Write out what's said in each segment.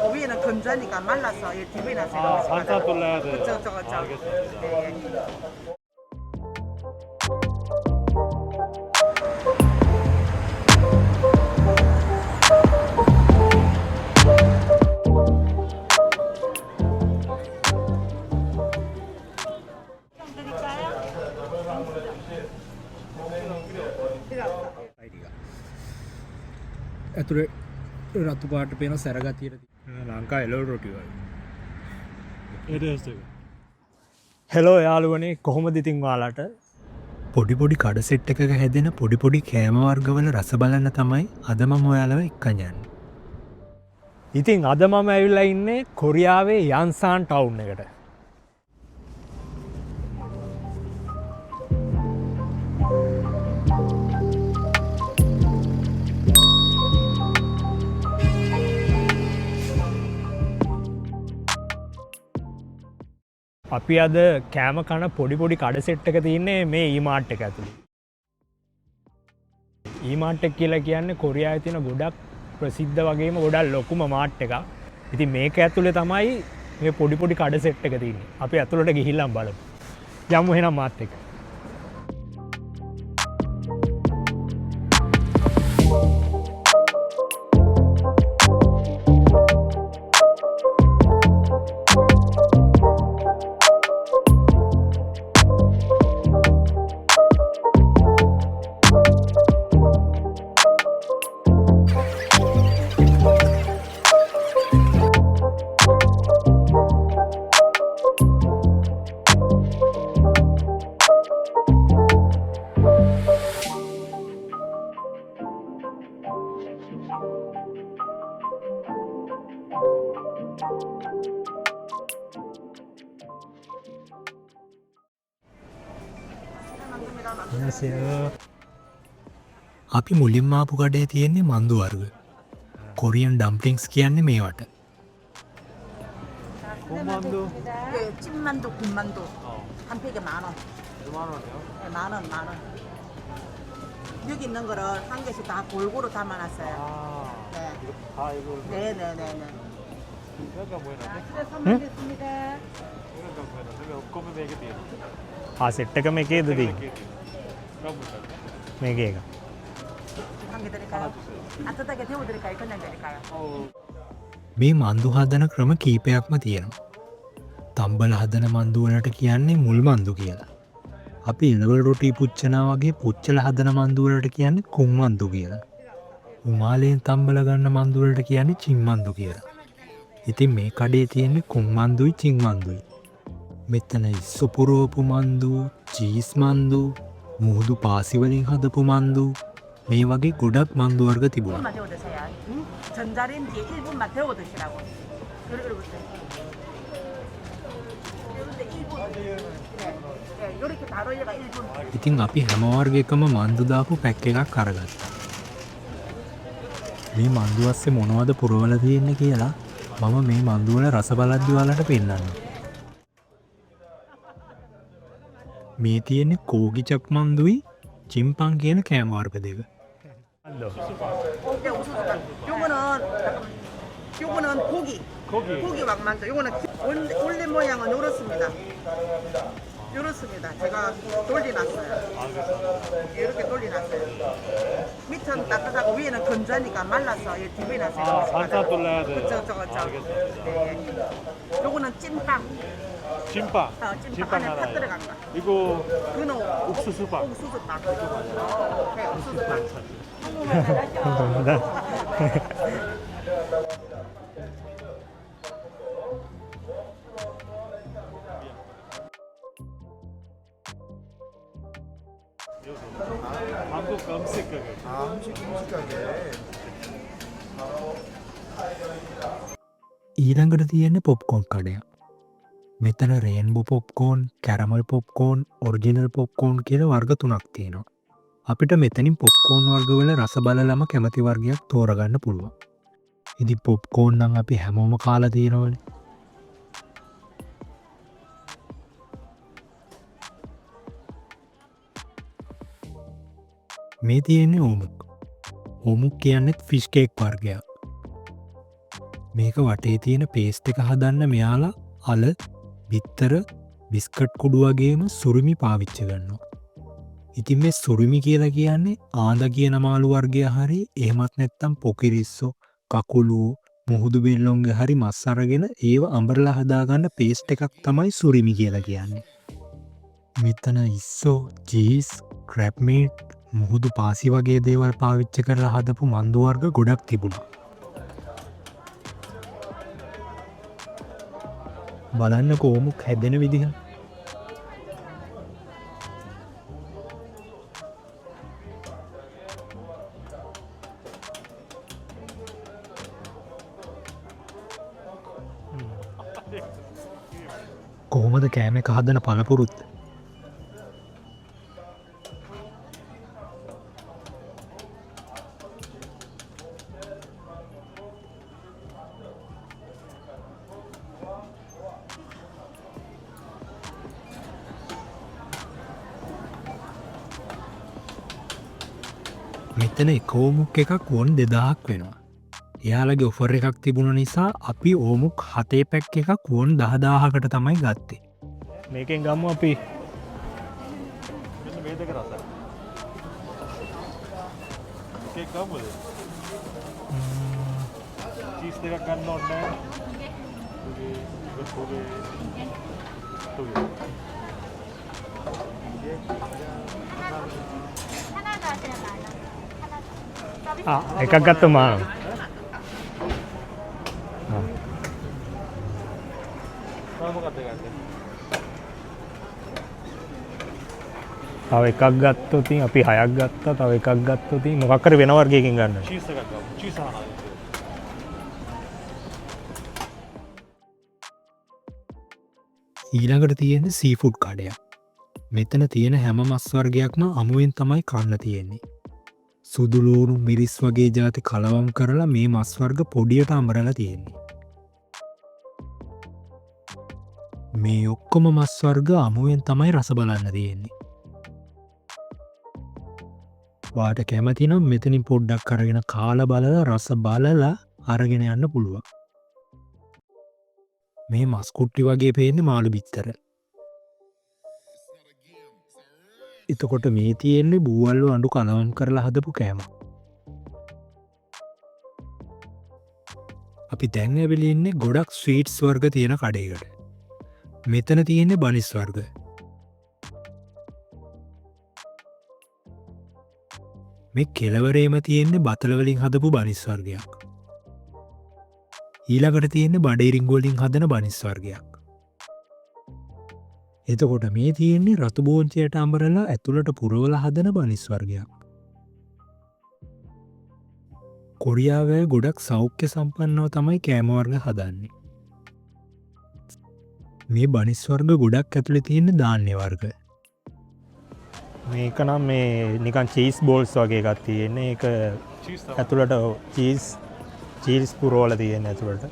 따뜻하고 위에는 건조하니까 말라서 이 TV나 아, 반찬 돌려야 돼. 그쵸. 알겠습니다. 네. ඇතුළේ රතු පාට පේන සැරගතියට ලංකා එලෝ රොටිවයි හෙලෝ යාළුවනේ කොහොමද ඉතින් ඔයාලට පොඩිපොඩි කඩ සෙට් එකක හැදෙන පොඩිපොඩි කෑම වර්ගවල රස බලන්න තමයි අද මම ඔයාලව එක්කන් යන්නේ. ඉතින් අද මම ඇවිල්ලා ඉන්නේ කොරියාවේ යන්සාන් ටවුන් එකට. අපි අද කෑම කන පොඩි කඩ සෙට් එක තියන්නේ මේ ඊමාට් එක ඇතුළේ. ඊමාට් එක කියලා කියන්නේ කොරියාවේ තියෙන ගොඩක් ප්‍රසිද්ධ වගේම ගොඩක් ලොකුම මාට් එකක්. ඉතින් මේක ඇතුළේ තමයි මේ පොඩි කඩ සෙට් එක තියෙන්නේ. අපි ඇතුළට ගිහිල්ලා බලමු. යමු එහෙනම් මාත් එක්ක. අපි මුලින්ම ආපු කඩේ තියෙන්නේ මන්දු වර්ග. කොරියන් ඩම්ප්ලින්ග්ස් කියන්නේ මේවට. 군만두 네, 찐만두, 군만두. 한 팩에 10,000원. 2만 원이요? 네, 10,000원. 여기 있는 거를 한 개씩 다 골고루 담아놨어요. 아, 네. 이거 다 이거 네네네네. 이거가 뭐야? 선물 됐습니다. 이거가 뭐야? 내가 없거면 මේක තියෙනවා. ආ සෙට් එක මේකේද තියෙන්නේ? 그럼 볼까요? මේකේ එක. 한 개 드릴까요? 따뜻하게 데워드릴까요? 그냥 드릴까요? මේ මන්දු හදන ක්‍රම කීපයක්ම තියෙනවා. තම්බල හදන මන්දු වලට කියන්නේ මුල් මන්දු කියලා. අපි ඉලවල රොටි පුච්චනා වගේ පුච්චල හදන මන්දු වලට කියන්නේ කුම් මන්දු කියලා. උමාලයෙන් තම්බල ගන්න මන්දු වලට කියන්නේ චින් මන්දු කියලා. ඉතින් මේ කඩේ තියෙන්නේ කුම් මන්දුයි චින් මන්දුයි. මෙතන ඉස්සුපුරෝපු මන්දු, චීස් මන්දු, මුහුදු පාසි වලින් හදපු මන්දු මේ වගේ ගොඩක් මන්දු වර්ග තිබුණා. 1분만 데워 드세요. 전자레인지에 1분만 데워 드시라고. 그리고 이렇게 바로 얘가 1분. ඉතින් අපි හැම වර්ගයකම මන්දු දාපු පැක් එකක් අරගත්තා. මේ මන්දු අස්සේ මොනවද පුරවලා තියෙන්නේ කියලා මම මේ මන්දු වල රස බලද්දි ඔයාලට පෙන්නන්නම්. මේ තියෙන්නේ කෝගිචක් මන්දුයි චිම්පන් කියන කෑම වර්ග දෙක. 네, 우수수가. 요거는 고기. 고기 왕만두. 요거는 원래 모양은 요렇습니다. 요렇습니다. 제가 돌려놨어요. 이렇게 돌려놨어요. 밑은 따뜻하고 위에는 건조하니까 말라서 이 TV놨어요. 아, 반찬 돌려야 돼. 그쵸. 알겠습니다. 네. 요거는 찐빵. 찐빵. 찐빵 안에 팥 들어간 거. 이거 그거는 옥수수빵. 옥수수빵. 네, 옥수수빵. 감사합니다. 한국 음식 가게. 음식 가게. ඊළඟට තියෙන්නේ පොප්කෝන් කඩයක්. මෙතන rainbow popcorn, caramel popcorn, original popcorn කියලා වර්ග 3ක් තියෙනවා. අපිට මෙතනින් පොප්කෝන් වර්ගවල රස බලලම කැමති වර්ගයක් තෝරගන්න පුළුවන්. ඉතින් පොප්කෝන් නම් අපි හැමෝම කාලා තියෙනවනේ. මේ තියෙන්නේ ඕමුක්. ඕමුක් කියන්නේ ෆිෂ් කේක් වර්ගයක්. මේක වටේ තියෙන පේස්ට් එක හදන්න මෙයාලා අල බිත්තර බිස්කට් කුඩු වගේම සුරුමි පාවිච්චි ගන්නවා. ඉතින් මේ සුරුමි කියලා කියන්නේ ආඳ කියන මාළු වර්ගය හරි එහෙමත් නැත්තම් පොකිරිස්සෝ කකුළු මුහුදු බෙල්ලොන්ගේ හරි මස් අරගෙන ඒව අඹරලා හදාගන්න පේස්ට් එකක් තමයි සුරිමි කියලා කියන්නේ. මෙතන ඉස්සෝ චීස් ක්‍රැබ් මීට් මුහුදු පාසි වගේ දේවල් පාවිච්චි කරලා හදපු මන්දු වර්ග ගොඩක් තිබුණා. බලන්න කොමුක් හැදෙන විදිහ. කොහොමද කෑම එක හදන පළපුරුද්ද? මෙතන එකෝමුක් එකක් වොන් 2000ක් වෙනවා. එයාලගේ ඔෆර් එකක් තිබුණ නිසා අපි ඕමුක් 7 පැක් එකක් වොන් 10000කට තමයි ගත්තේ. මේකෙන් ගම්මු අපි මෙන්න මේ දෙක රසයි. කේක් ගමුද? චීස් දෙකක් ගන්න ඕනේ 아, එකක් ගත්තම තව එකක් ගත්තොත් අපි 6ක් ගත්තා. තව එකක් ගත්තොත් මොකක් හරි වෙන වර්ගයකින් ගන්න. චීස් එකක් ගමු. චීස් අහනවා. ඊළඟට තියෙන සීෆුඩ් කඩයක්. මෙතන තියෙන හැම මස් වර්ගයක්ම අමුවෙන් තමයි කන්න තියෙන්නේ. සුදුලූණු මිරිස් වගේ ජාති කලවම් කරලා මේ මස් වර්ග පොඩියට අඹරලා තියෙන්නේ. මේ ඔක්කොම මස් වර්ග අමුවෙන් තමයි රස බලන්න තියෙන්නේ. වාට කැමතිනම් මෙතනින් පොඩ්ඩක් අරගෙන කාලා බලලා රස බලලා අරගෙන යන්න පුළුවන්. මේ මස් කුට්ටි වගේ පේන්නේ මාළු බිත්තර. එතකොට මේ තියෙන්නේ බූවල්ව අඬු කලවම් කරලා හදපු කෑම. අපි දැන් ඇවිල්ලා ඉන්නේ ගොඩක් ස්වීට්ස් වර්ග තියෙන කඩේකට. මෙතන තියෙන්නේ බනිස් වර්ග. මේ කෙළවරේම තියෙන්නේ බතල වලින් හදපු බනිස් වර්ගයක්. ඊළඟට තියෙන්නේ බඩේරිංගු වලින් හදන බනිස් වර්ගයක්. එතකොට මේ තියෙන්නේ රතු බෝංචියට අඹරලා ඇතුළට පුරවලා හදන බනිස් වර්ගයක්. කොරියාවේ ගොඩක් සෞඛ්‍ය සම්පන්නව තමයි කෑම වර්ග හදන්නේ. මේ බනිස් වර්ග ගොඩක් ඇතුලේ තියෙන ධාන්‍ය වර්ග. මේක නම් මේ නිකන් චීස් බෝල්ස් වගේ එකක් තියෙන්නේ. ඒක ඇතුළට චීස් පුරවලා තියෙන ඇතුළට.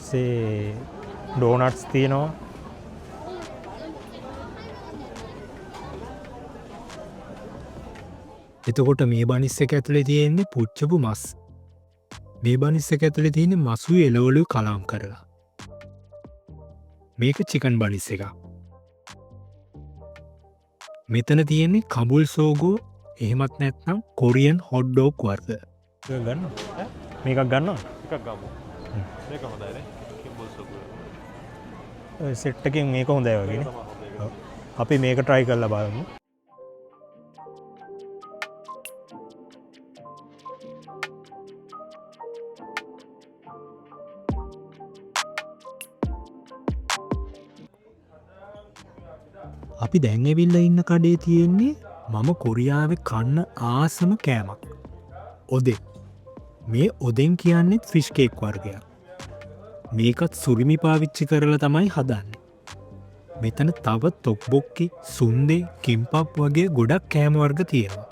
සේ ඩෝනට්ස් තියෙනවා. එතකොට මේ බනිස් එක ඇතුලේ තියෙන්නේ පුච්චපු මස්. මේ බනිස් එක ඇතුලේ තියෙන්නේ මසුයි එළවලුයි කලවම් කරලා. මේක චිකන් බනිස් එකක්. මෙතන තියෙන්නේ කබුල් සෝගෝ එහෙමත් නැත්නම් කොරියන් හොට් ඩොග් වර්ග. ගන්න. මේකක් ගන්නවා. එකක් ගමු. මේක හොඳයි නේ. කිම්බල් සොකුව. සෙට් එකකින් මේක හොඳයි වගේ නේ. අපි මේක try කරලා බලමු. අපි දැන් ඇවිල්ලා ඉන්න කඩේ තියෙන්නේ මම කොරියාවේ කන්න ආසම කෑමක්. ඔදෙන්. මේ ඔදෙන් කියන්නෙත් ෆිෂ් කේක් වර්ගයක්. මේකත් සුරිමි පාවිච්චි කරලා තමයි හදන්නේ. මෙතන තව තොක්බොක්කි, සුන්දේ, කිම්පප් වගේ ගොඩක් කෑම වර්ග තියෙනවා.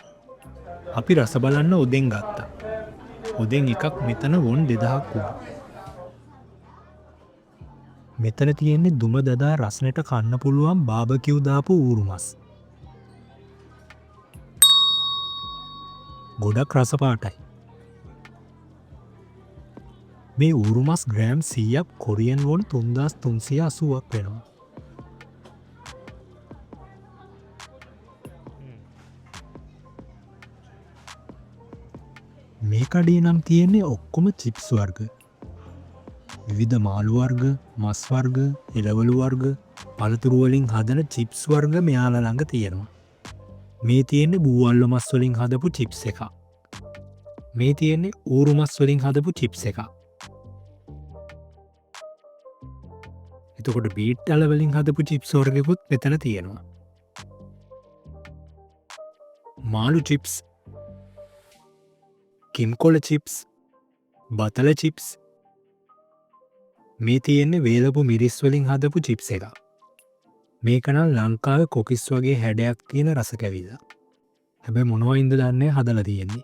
අපි රස බලන්න ඔදෙන් ගත්තා. ඔදෙන් එකක් මෙතන වොන් 2000ක් වුණා. මෙතන තියෙන්නේ දුම දදා රස්නෙට කන්න පුළුවන් බාබකිව් දාපු ඌරු මස්. ගොඩක් රස පාටයි. මේ ඌරුමස් ග්‍රෑම් 100ක් කොරියන් වොන් 3380ක් වෙනවා. මේ කඩේ නම් තියෙන්නේ ඔක්කොම චිප්ස් වර්ග. විවිධ මාළු වර්ග, මස් වර්ග, එළවලු වර්ග, පළතුරු වලින් හදන චිප්ස් වර්ග මෙයාලා ළඟ තියෙනවා. මේ තියෙන්නේ බූවල්ල මස් වලින් හදපු චිප්ස් එකක්. මේ තියෙන්නේ ඌරු මස් වලින් හදපු චිප්ස් එකක්. එතකොට බීට් අල වලින් හදපු චිප්ස් වර්ගෙකුත් මෙතන තියෙනවා. මාළු චිප්ස්, කිම්කොල චිප්ස්, බතල චිප්ස්. මේ තියෙන්නේ වේලපු මිරිස් වලින් හදපු චිප්ස් එකක්. මේක නම් ලංකාවේ කොකිස් වගේ හැඩයක් තියෙන රස කැවිල්ල. හැබැයි මොනවයින්ද දන්නේ හදලා තියෙන්නේ.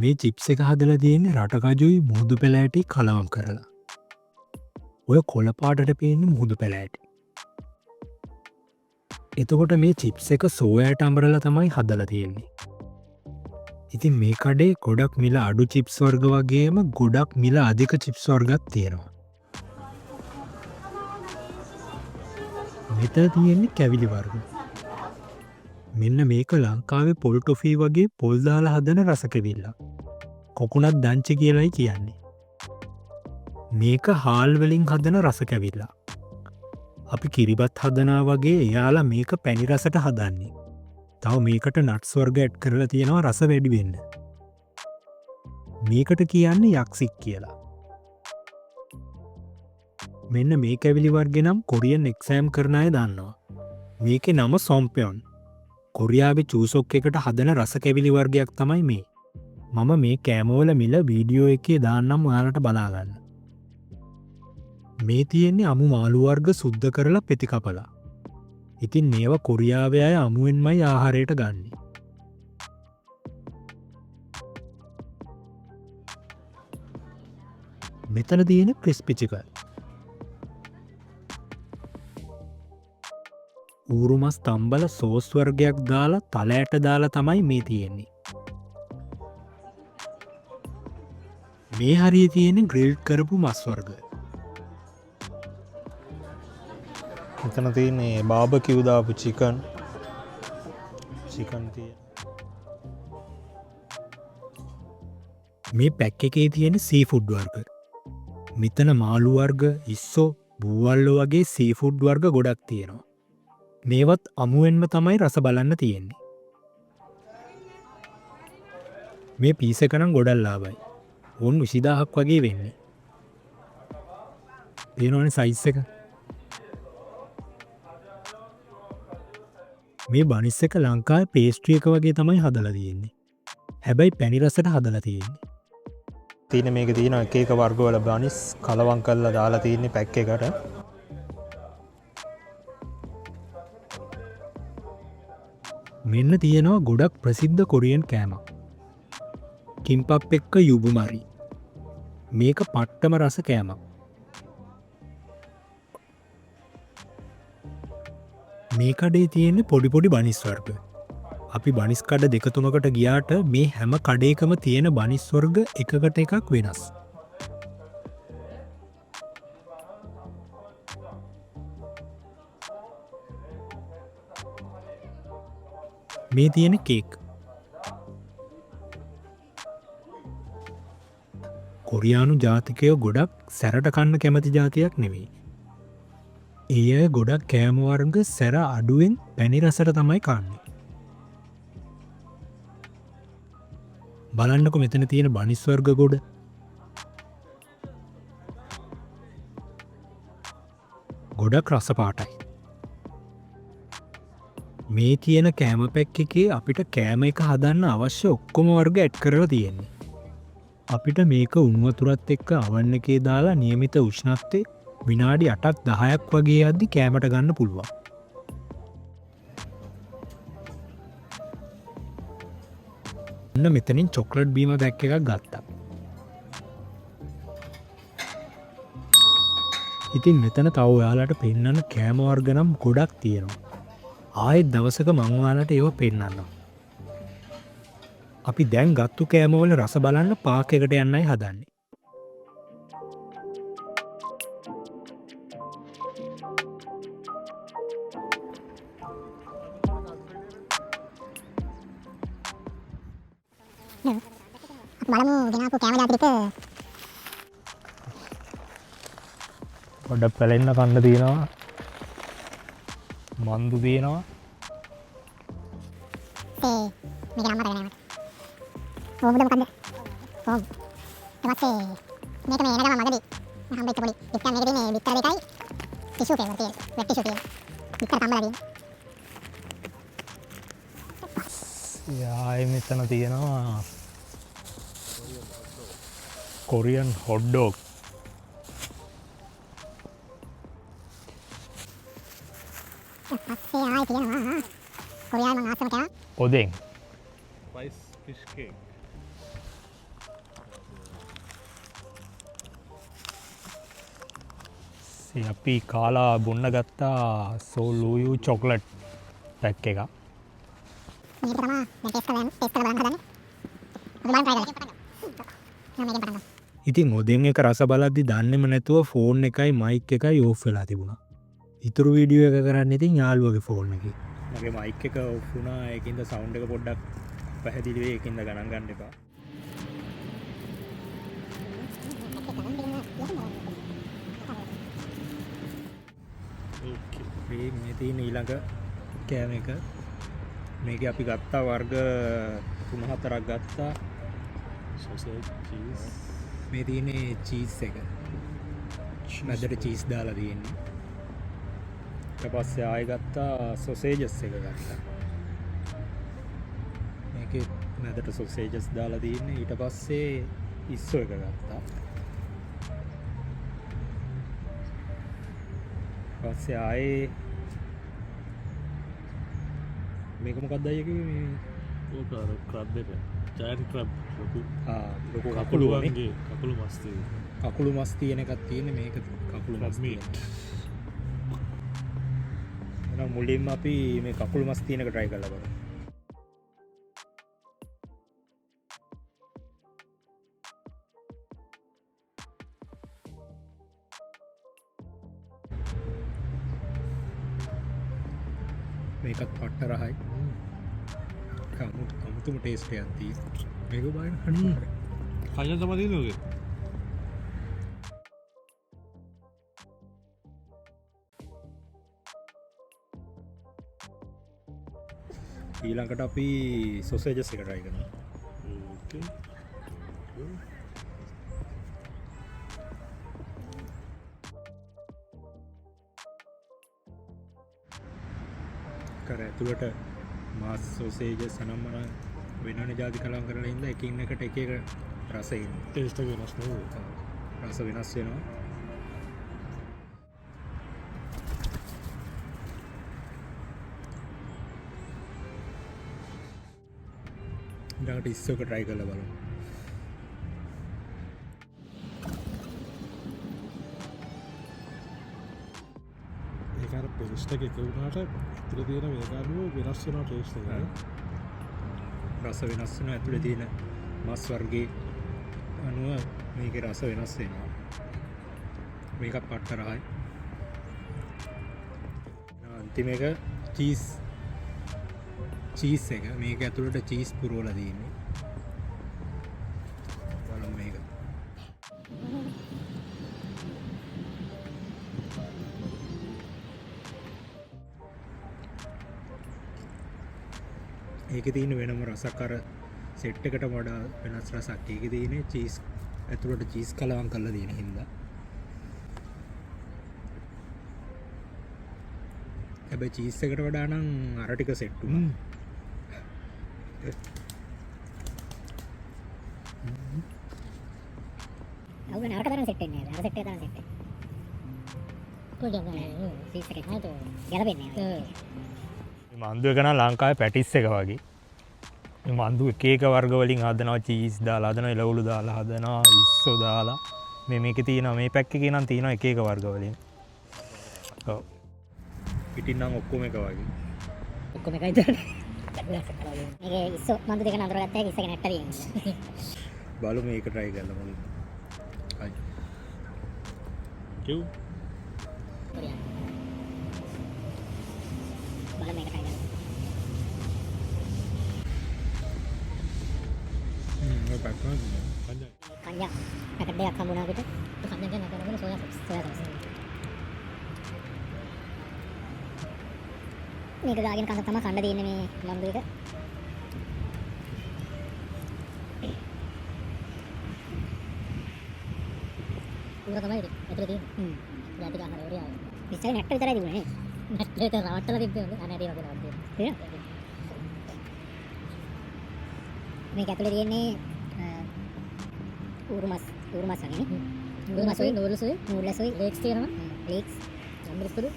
මේ චිප්ස් එක හදලා තියෙන්නේ රටකජුයි මුහුදු පෙළ ඇටි කලවම් කරලා. ඔය කොළ පාටට පේන්නේ මුහුදු පෙළ ඇටි. එතකොට මේ චිප්ස් එක සෝයාට අඹරලා තමයි හදලා තියෙන්නේ. ඉතින් මේ කඩේ ගොඩක් මිල අඩු චිප්ස් වර්ග වගේම ගොඩක් මිල අධික චිප්ස් වර්ගත් තියෙනවා. මෙතන තියෙන්නේ කැවිලි වර්ග. මෙන්න මේක ලංකාවේ පොල් ටොෆී වගේ පොල් දාලා හදන රස කැවිල්ල. කොකුනත් දංචි කියලායි කියන්නේ. මේක හාල් වලින් හදන රස කැවිල්ල. අපි කිරිබත් හදනා වගේ එයාලා මේක පැණි රසට හදන්නේ. තව මේකට නට්ස් වර්ග ඇඩ් කරලා තියෙනවා රස වැඩි වෙන්න. මේකට කියන්නේ යක්සික් කියලා. මෙන්න මේ කැවිලි වර්ගේ නම් කොරියන් එක්සෑම් කරන අය දන්නවා. මේකේ නම සොම්පයොන්. කොරියාවේ චූසොක් එකට හදන රස කැවිලි වර්ගයක් තමයි මේ. මම මේ කෑමවල මිල වීඩියෝ එකේ දාන්නම් ඔයාලට බලා ගන්න. මේ තියෙන්නේ අමු මාළු වර්ග සුද්ධ කරලා පෙති කපලා. ඉතින් මේවා කොරියාවේ අය අමුවෙන්මයි ආහාරයට ගන්නේ. මෙතන තියෙන ක්‍රිස්පි චිකන්. ඌරුමස් තම්බල සෝස් වර්ගයක් දාලා තලයට දාලා තමයි මේ තියෙන්නේ. මේ හරිය තියෙන ග්‍රිල්් කරපු මස් වර්ග. මෙතන තියෙන්නේ බාබකියු දාපු චිකන් තියෙන. මේ පැක් එකේ තියෙන සීෆුඩ් වර්ග. මෙතන මාළු වර්ග, ඉස්සෝ, බූවල්ලෝ වගේ සීෆුඩ් වර්ග ගොඩක් තියෙනවා. මේවත් අමුවෙන්ම තමයි රස බලන්න තියෙන්නේ. මේ පීස එක නම් ගොඩක් ලාභයි. ඕන් 20000ක් වගේ වෙන්නේ. පේනවනේ සයිස් එක. මේ බනිස් එක ලංකාවේ පේස්ට්‍රි එක වගේ තමයි හදලා තියෙන්නේ. හැබැයි පැණි රසට හදලා තියෙන්නේ. තියෙන මේක තියෙන එක එක වර්ග වල බනිස් කලවම් කරලා දාලා තියෙන්නේ පැක් එකකට. මෙන්න තියෙනවා ගොඩක් ප්‍රසිද්ධ කොරියන් කෑමක්. කිම්පප් එක්ක යුබුමරි. මේක පට්ටම රස කෑමක්. මේ කඩේ තියෙන්නේ පොඩි පොඩි බනිස් වර්ග. අපි බනිස් කඩ 2-3කට ගියාට මේ හැම කඩේකම තියෙන බනිස් වර්ග එකකට එකක් වෙනස්. මේ තියෙන කේක්. කොරියානු ජාතිකයෝ ගොඩක් සැරට කන්න කැමති ජාතියක් නෙවෙයි. ඒ අය ගොඩක් කෑම වර්ග සැර අඩුවෙන් පැණි රසට තමයි කන්නේ. බලන්නකො මෙතන තියෙන බනිස් වර්ග ගොඩ. ගොඩක් රස පාටයි. මේ තියෙන කෑම පැක් එකේ අපිට කෑම එක හදන්න අවශ්‍ය ඔක්කොම වර්ග ඇඩ් කරලා තියෙන්නේ. අපිට මේක උණු වතුරත් එක්ක අවන් එකේ දාලා නියමිත උෂ්ණත්වයේ විනාඩි 8ක් 10ක් වගේ යද්දි කෑමට ගන්න පුළුවන්. ඔන්න මෙතනින් චොක්ලට් බීම පැක් එකක් ගත්තා. ඉතින් මෙතන තව ඔයාලට පෙන්නන්න කෑම වර්ග නම් ගොඩක් තියෙනවා. ආයෙත් දවසක මං ඔයාලට ඒව පෙන්නන්නම්. අපි දැන් ගත්තු කෑමවල රස බලන්න පාක් එකට යන්නයි හදන්නේ. බලමු ගෙනාපු කෑම ජාති ටික පොඩ්ඩක් පැලෙන්න කන්න තියෙනවා. මන්දු තියෙනවා. මේක නම් මතක නෑ මට. ඕමුද මොකද්ද? ඕම්. ඊට පස්සේ මේක මේ එන ගමන් මගදී මම හම්බෙච්ච පොඩි පිට්ටන් මේකේ තියෙන බිත්තර දෙකයි ටිෂු පේපර් තියෙන. වෙට් ටිෂු තියෙන. බිත්තර කම්බලා තියෙන. යායි මෙතන තියෙනවා කොරියන් හොට් ඩොග්. පස්සේ ආයි තියෙනවා කොරියාවේ මම ආසම කෑම ඔදෙන් Spice fish cake. අපි කාලා බොන්න ගත්තා සෝලූයු චොක්ලට් පැක් එක. මේක තමයි දැන් ටෙස්ට් කරලා බලන්න හදන්නේ. අපි බලන්න try කරලා. මම මේකෙන් පටන් ගන්නවා. ඉතින් ඔදෙන් එක රස බලද්දි දන්නෙම නැතුව ෆෝන් එකයි මයික් එකයි ඕෆ් වෙලා තිබුණා. ඉතුරු වීඩියෝ එක කරන්න ඉතින් යාළුවගේ ෆෝන් එකේ. මගේ මයික් එක ඔෆ් වුණා. ඒකින්ද සවුන්ඩ් එක පොඩ්ඩක් පැහැදිලි වෙයි. ඒකින්ද ගණන් ගන්න එපා. මේ තියෙන ඊළඟ කෑම එක. මේක අපි ගත්තා වර්ග 3-4ක් ගත්තා. Sausage, cheese. මේ තියෙන්නේ චීස් එක. මැදට චීස් දාලා තියෙන්නේ. ඊට පස්සේ ආයෙ ගත්තා සොසේජස් එක ගත්තා. මේකේ මැදට සොසේජස් දාලා තියෙන්නේ. ඊට පස්සේ ඉස්සෝ එක ගත්තා. පස්සේ ආයේ මේක මොකක්ද අයියා කිව්වේ මේ ඕක අර crab එක. giant crab. ලොකු කකුළු වගේ වගේ කකුළු මස් තියෙන. කකුළු මස් තියෙන එකක් තියෙන්නේ. මේක කකුළු crab මස් meat. තියෙන. එහෙනම් මුලින්ම අපි මේ කකුළු මස් තියෙන එක try කරලා බලමු. මේකත් පට්ට රහයි. අමුතුම ටේස්ට් එකක් තියෙනවා. මේක බලන්න කන්න. කයන් තමයි තියෙන්නේ ඔගේ. ඊළඟට අපි සොසේජස් එක try කරනවා. Okay. කර ඇතුළට මාස් සොසේජස් අනම්මන වෙනන ජාති කලම් කරලා ඉඳලා එකින් එකට එක එක රස එන්නේ. ටේස්ට් එක වෙනස් නේද? රස වෙනස් වෙනවා. ඊළඟට ඉස්සෝ එක try කරලා බලමු. ඒක අර පේස්ට් එක එක වුණාට ඉතින් තියෙන මේක අනුව වෙනස් වෙනවා ටේස්ට් එක. රස වෙනස් වෙනවා. ඇතුලේ තියෙන මස් වර්ගයේ අනුව මේකේ රස වෙනස් වෙනවා. මේකත් පට්ට රහයි. අන්තිම එක චීස් එක. මේක ඇතුළට චීස් පුරවලා තියෙන්නේ. බලමු මේක. ඒකේ තියෙන වෙනම රසක් අර සෙට් එකට වඩා වෙනස් රසක්. ඒකේ තියෙන්නේ චීස් ඇතුළට චීස් කලවම් කරලා තියෙන හින්දා. හැබැයි චීස් එකට වඩා නම් අර ටික සෙට් වුණා. අවුල නරක තරම් සෙට් වෙන්නේ නැහැ. අර සෙට් එක තරම් සෙට් වෙන්නේ. පොඩ්ඩක් ගන්න. සීස් එකක් නේද? ගැලපෙන්නේ නැහැ. මේ මන්දු එක නම් ලංකාවේ පැටිස් එක වගේ. මේ මන්දු එක එක වර්ග වලින් හදනවා. චීස් දාලා හදනවා, එළවලු දාලා හදනවා, ඉස්සෝ දාලා. මේකේ තියෙනවා මේ පැක් එකේ නම් තියෙනවා එක එක වර්ග වලින්. ඔව්. පිටින් නම් ඔක්කොම එක වගේ. ඔක්කොම එකයි දාන්නේ. මේකේ ඉස්සෝ මන්දු දෙක නඳුරගත්තා ඒක ඉස්සගෙන නැට්ට තියෙනවා. බලමු මේක try කරලා මුලින්. හරි. කිව් බලමු මේක try කරලා. ඔය පැක්කන පංජා කන්ජා පැකට් දෙකක් හම්බුණා අපිට. ඒ කන්ජා ගැන කරගෙන සෝයා සොස්. මේක දාගෙන කන්න තමයි කන්න දෙන්නේ මේ මන්දු එක. උර තමයි ඉතින් ඇතුලේ තියෙන්නේ. යටි ගන්න ඕරිය ආවේ. විශ්චය නැට්ට විතරයි තිබුණේ නේ. නැට්ට විතර රවට්ටලා තිබ්බේ අනේ ඒ වගේ නවත්තේ. තේරෙනවද? මේක ඇතුලේ තියෙන්නේ උරුමස් වගේ නේ. උරුමසුයි නූල්ලසුයි ලේක්ස් තියෙනවා. ලේක්ස් සම්බරිස්පුරු.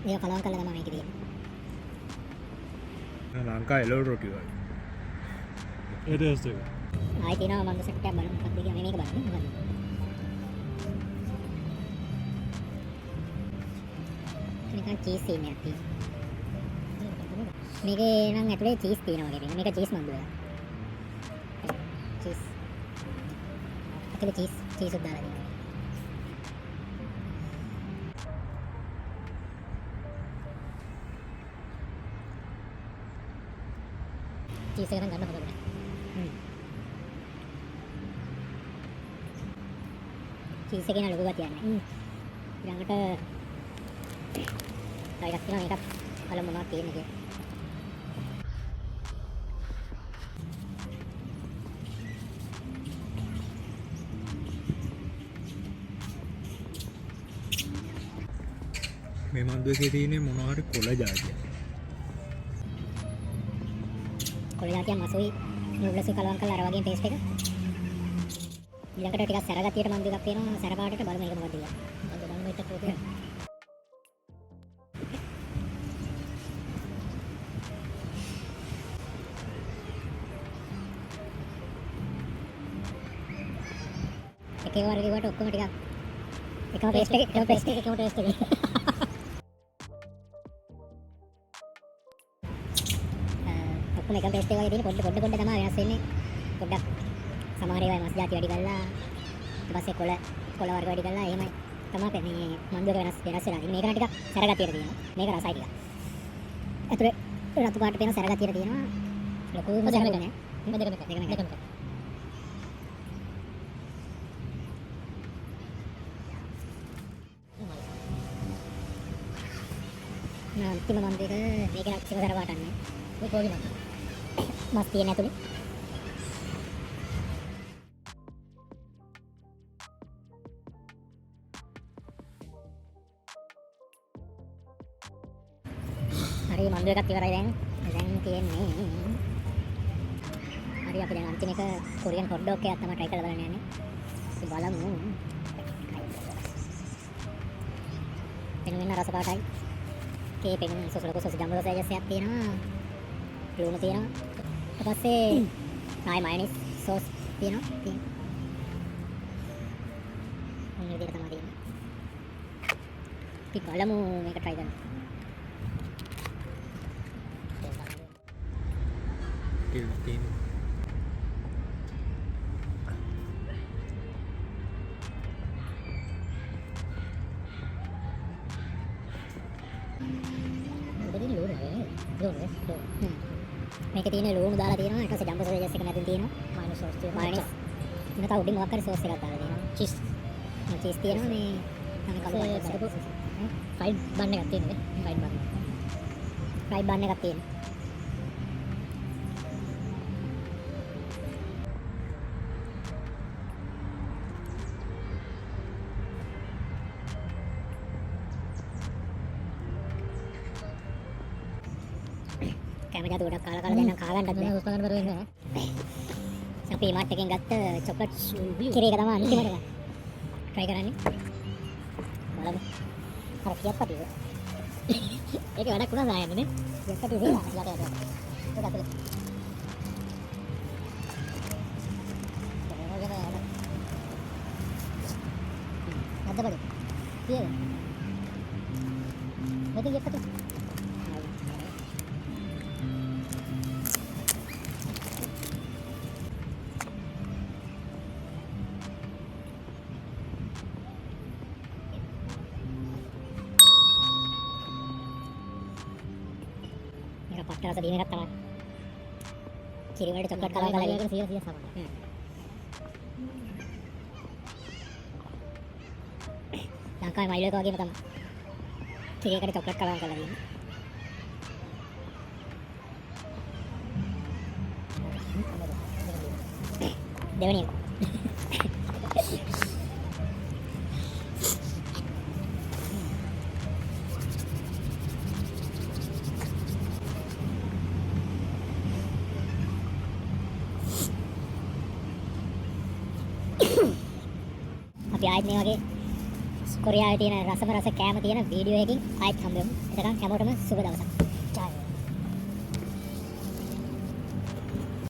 මේක කලවම් කරලා තමයි මේක තියෙන්නේ. ලංකා එළවලු රොටි වගේ. ඒ ටේස්ට් එක ආයි තියෙනවා මන්ද සෙට් එකක් බලන්න. මොකක්ද කියන්නේ මේක බලන්න. මොකක්ද? නිකන් චීස් තියෙනවා ඇති. මේකේ නම් ඇතුලේ චීස් තියෙනවා වගේ තියෙනවා. මේක චීස් මන්දුව. චීස්. ඇතුලේ චීස් උත් දාලා තියෙනවා. චීස් එක නම් ගන්න හොඳ නැහැ. චීස් එකේ න ලොකු ගතියක් නැහැ. ඊළඟට තව එකක් තියෙනවා මේකත් බලමු මොනවද තියෙන්නේ කියලා. මේ මන්දු එකේ තියෙන්නේ මොනවා හරි කොළ జాතියක්. කොළ జాතිය මසුයි නූඩ්ලස් කලවම් කරලා අර වගේ ටේස්ට් එක. ඊළඟට ටිකක් සැර ගතියට මන්දු එකක් තියෙනවා. සැර පාටට බලමු මේක මොකක්ද කියලා. අද බලමු මේක කොහොමද. එකේ වර්ගේ වට ඔක්කොම ටිකක් එකම ටේස්ට් එකම ටේස්ට් එක. ඔක්කොම එකම ටේස්ට් එක වගේ තියෙන පොඩ තමයි වෙනස් වෙන්නේ. පොඩ්ඩක් සමහර ඒවා මස් ಜಾති වැඩි කරලා ඊට පස්සේ කොළ වර්ග වැඩි කරලා එහෙමයි තමයි මේ මන්දු එක වෙනස් වෙලා තියෙන්නේ. මේක නම් ටිකක් සැර ගතියට තියෙනවා. මේක රසයි ටිකක්. ඇතුලේ රතු පාට පේන සැර ගතියට තියෙනවා. ලොකුම සැර එක නෑ. දෙකම එක. අන්තිම මන්දු එක මේක නම් කිසිම සැර පාටක් නෑ. මේ පොඩි මස් තියෙන ඇතුලේ. හරි මන්දු එකක් ඉවරයි දැන් තියෙන්නේ. හරි අපි දැන් අන්තිම එක කොරියන් හොට් ඩොග් එකක් තමයි try කරලා බලන්න යන්නේ. ඉතින් බලමු. එන්න රස පාටයි. කේ පෙන්න සොස් ලොකු සොස් ජම්බෝ සෝස් එකක් තියෙනවා. ලුණු තියෙනවා. ඊට පස්සේ ආයි මයොනයිස් සෝස් තියෙනවා. මොන විදිහට තමයි තියෙන්නේ. ඉතින් බලමු මේක try කරන්න. තියෙන්නේ. මේක තියෙන ලුණු දාලා තියෙනවා. ඊට පස්සේ ජම්බෝ සෝස් එක මැදින් තියෙනවා. මයොනයිස් සෝස් තියෙනවා. මයොනයිස්. ඉන්න තව උඩින් මොකක් හරි සෝස් එකක් දාලා තියෙනවා. චීස් තියෙනවා මේ තමයි කලබල ෆ්‍රයිඩ් බන් එකක් තියෙනවා. ෆ්‍රයිඩ් බන් එකක් තියෙනවා. කැමරාව උඩ කාලා දැන් කාගන්නත් බෑ. හුස්ම ගන්න බර වෙන්නේ නැහැ. අපි මාට් එකෙන් ගත්ත චොක්ලට් කිරි එක තමයි අන්තිමට try කරන්නේ. බලමු. අර කියක් පටිද. ඒක වැඩක් වුණා සායන්නේ නේ. කියක් පටිද යට ඒක ඇතුලේ. අද බලන්න. පියද. මෙතන කියක් පටිද. පට්ට රස දින එකක් තමයි. කිරි වලට චොක්ලට් කලවම් කරලා ඒක 100 සමානයි. ලංකාවේ මයිල් එක වගේම තමයි. කිරි එකට චොක්ලට් කලවම් කරලා දෙන්නේ. දෙවෙනි එක. අපි ආයෙත් මේ වගේ කොරියාවේ තියෙන රසම රස කෑම තියෙන වීඩියෝ එකකින් ආයෙත් හම්බ වෙමු. එතකන් හැමෝටම සුබ දවසක්.